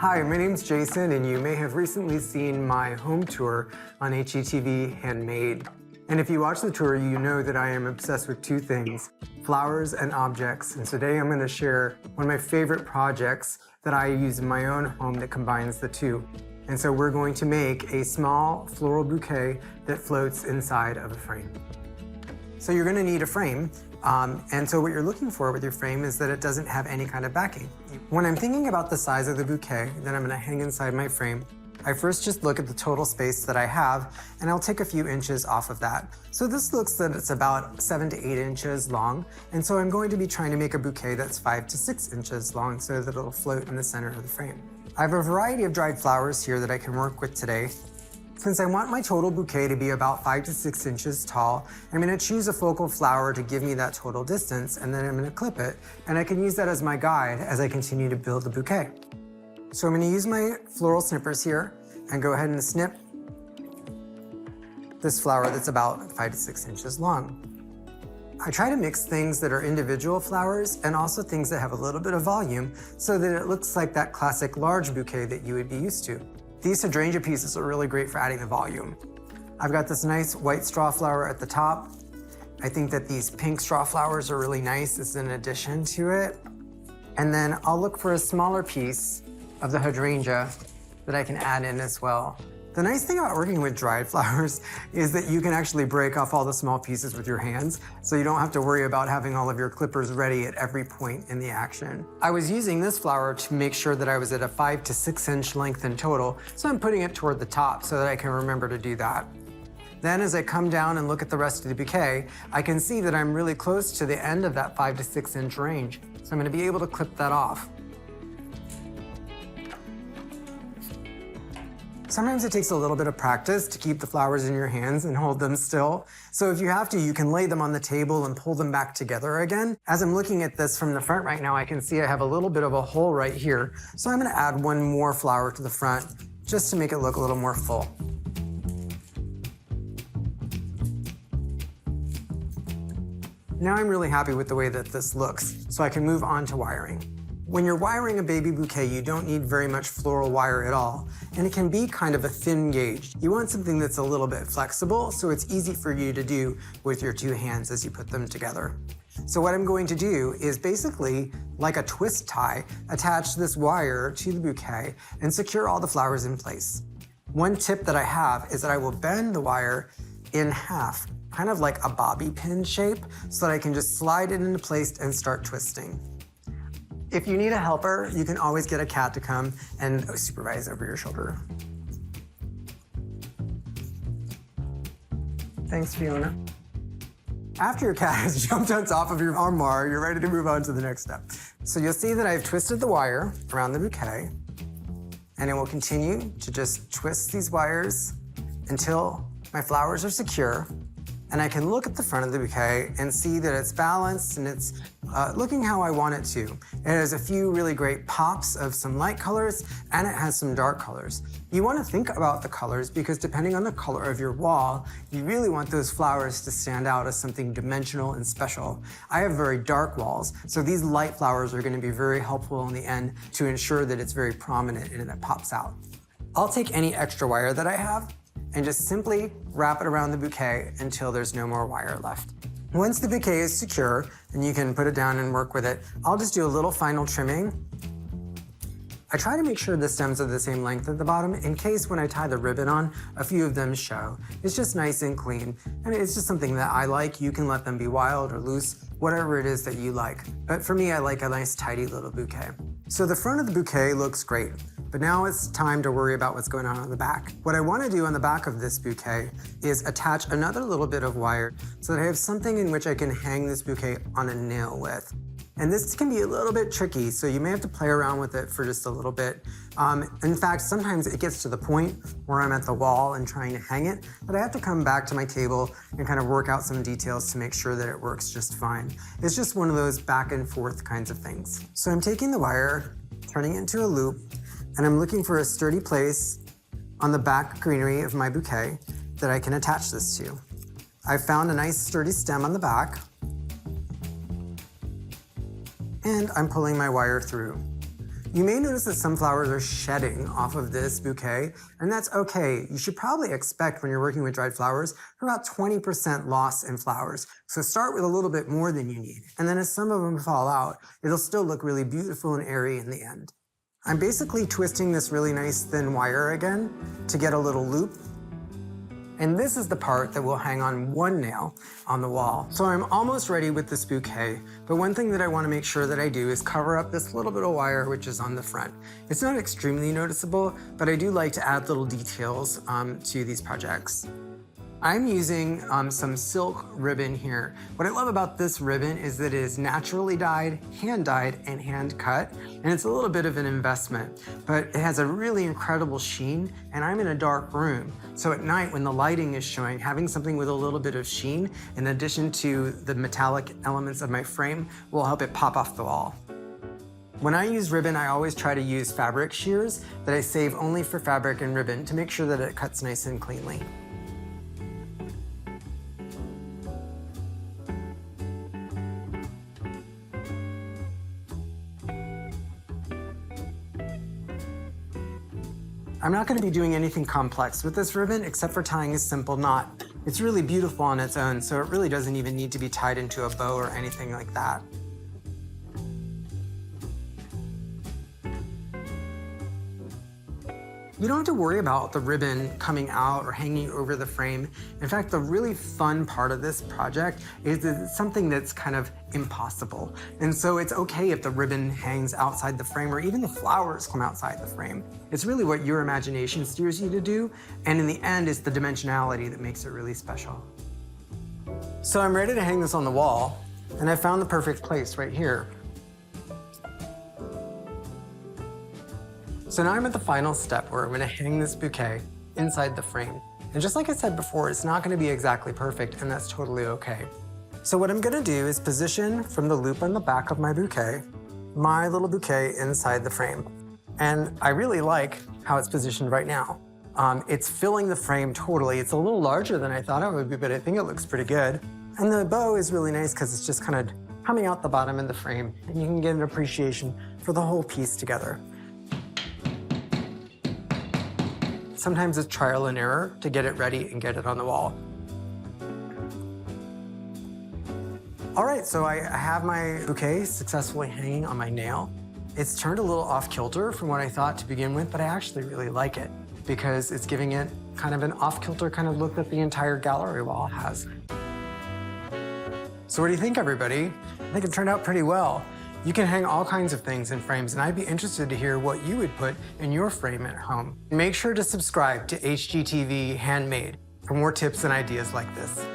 Hi, my name's Jason, and you may have recently seen my home tour on HGTV Handmade. And if you watch the tour, you know that I am obsessed with two things, flowers and objects. And today I'm going to share one of my favorite projects that I use in my own home that combines the two. And so we're going to make a small floral bouquet that floats inside of a frame. So you're going to need a frame. And so what you're looking for with your frame is that it doesn't have any kind of backing. When I'm thinking about the size of the bouquet that I'm going to hang inside my frame, I first just look at the total space that I have, and I'll take a few inches off of that. So this looks that it's about 7 to 8 inches long, and so I'm going to be trying to make a bouquet that's 5 to 6 inches long so that it'll float in the center of the frame. I have a variety of dried flowers here that I can work with today. Since I want my total bouquet to be about 5 to 6 inches tall, I'm going to choose a focal flower to give me that total distance, and then I'm going to clip it, and I can use that as my guide as I continue to build the bouquet. So I'm going to use my floral snippers here and go ahead and snip this flower that's about 5 to 6 inches long. I try to mix things that are individual flowers and also things that have a little bit of volume so that it looks like that classic large bouquet that you would be used to. These hydrangea pieces are really great for adding the volume. I've got this nice white straw flower at the top. I think that these pink straw flowers are really nice as an addition to it. And then I'll look for a smaller piece of the hydrangea that I can add in as well. The nice thing about working with dried flowers is that you can actually break off all the small pieces with your hands, so you don't have to worry about having all of your clippers ready at every point in the action. I was using this flower to make sure that I was at a 5 to 6 inch length in total, so I'm putting it toward the top so that I can remember to do that. Then as I come down and look at the rest of the bouquet, I can see that I'm really close to the end of that 5 to 6 inch range, so I'm going to be able to clip that off. Sometimes it takes a little bit of practice to keep the flowers in your hands and hold them still. So if you have to, you can lay them on the table and pull them back together again. As I'm looking at this from the front right now, I can see I have a little bit of a hole right here. So I'm going to add one more flower to the front just to make it look a little more full. Now I'm really happy with the way that this looks, so I can move on to wiring. When you're wiring a baby bouquet, you don't need very much floral wire at all, and it can be kind of a thin gauge. You want something that's a little bit flexible, so it's easy for you to do with your two hands as you put them together. So what I'm going to do is basically, like a twist tie, attach this wire to the bouquet and secure all the flowers in place. One tip that I have is that I will bend the wire in half, kind of like a bobby pin shape, so that I can just slide it into place and start twisting. If you need a helper, you can always get a cat to come and supervise over your shoulder. Thanks, Fiona. After your cat has jumped on top of your armoire, you're ready to move on to the next step. So you'll see that I've twisted the wire around the bouquet, and it will continue to just twist these wires until my flowers are secure. And I can look at the front of the bouquet and see that it's balanced and it's looking how I want it to. It has a few really great pops of some light colors, and it has some dark colors. You want to think about the colors because depending on the color of your wall, you really want those flowers to stand out as something dimensional and special. I have very dark walls, so these light flowers are going to be very helpful in the end to ensure that it's very prominent and it pops out. I'll take any extra wire that I have and just simply wrap it around the bouquet until there's no more wire left. Once the bouquet is secure and you can put it down and work with it, I'll just do a little final trimming. I try to make sure the stems are the same length at the bottom in case when I tie the ribbon on, a few of them show. It's just nice and clean, and it's just something that I like. You can let them be wild or loose, whatever it is that you like. But for me, I like a nice tidy little bouquet. So the front of the bouquet looks great, but now it's time to worry about what's going on the back. What I want to do on the back of this bouquet is attach another little bit of wire so that I have something in which I can hang this bouquet on a nail with. And this can be a little bit tricky, so you may have to play around with it for just a little bit. In fact, sometimes it gets to the point where I'm at the wall and trying to hang it, but I have to come back to my table and kind of work out some details to make sure that it works just fine. It's just one of those back and forth kinds of things. So I'm taking the wire, turning it into a loop, and I'm looking for a sturdy place on the back greenery of my bouquet that I can attach this to. I found a nice sturdy stem on the back, and I'm pulling my wire through. You may notice that some flowers are shedding off of this bouquet, and that's okay. You should probably expect when you're working with dried flowers for about 20% loss in flowers. So start with a little bit more than you need. And then as some of them fall out, it'll still look really beautiful and airy in the end. I'm basically twisting this really nice thin wire again to get a little loop. And this is the part that will hang on one nail on the wall. So I'm almost ready with this bouquet, but one thing that I want to make sure that I do is cover up this little bit of wire which is on the front. It's not extremely noticeable, but I do like to add little details to these projects. I'm using some silk ribbon here. What I love about this ribbon is that it is naturally dyed, and hand cut, and it's a little bit of an investment, but it has a really incredible sheen, and I'm in a dark room. So at night when the lighting is showing, having something with a little bit of sheen, in addition to the metallic elements of my frame, will help it pop off the wall. When I use ribbon, I always try to use fabric shears that I save only for fabric and ribbon to make sure that it cuts nice and cleanly. I'm not going to be doing anything complex with this ribbon except for tying a simple knot. It's really beautiful on its own, so it really doesn't even need to be tied into a bow or anything like that. You don't have to worry about the ribbon coming out or hanging over the frame. In fact, the really fun part of this project is that it's something that's kind of impossible. And so it's okay if the ribbon hangs outside the frame or even the flowers come outside the frame. It's really what your imagination steers you to do. And in the end, it's the dimensionality that makes it really special. So I'm ready to hang this on the wall, and I found the perfect place right here. So now I'm at the final step where I'm going to hang this bouquet inside the frame. And just like I said before, it's not going to be exactly perfect, and that's totally okay. So what I'm going to do is position from the loop on the back of my bouquet, my little bouquet inside the frame. And I really like how it's positioned right now. It's filling the frame totally. It's a little larger than I thought it would be, but I think it looks pretty good. And the bow is really nice because it's just kind of coming out the bottom of the frame, and you can get an appreciation for the whole piece together. Sometimes it's trial and error to get it ready and get it on the wall. All right, so I have my bouquet successfully hanging on my nail. It's turned a little off kilter from what I thought to begin with, but I actually really like it because it's giving it kind of an off kilter kind of look that the entire gallery wall has. So what do you think, everybody? I think it turned out pretty well. You can hang all kinds of things in frames, and I'd be interested to hear what you would put in your frame at home. Make sure to subscribe to HGTV Handmade for more tips and ideas like this.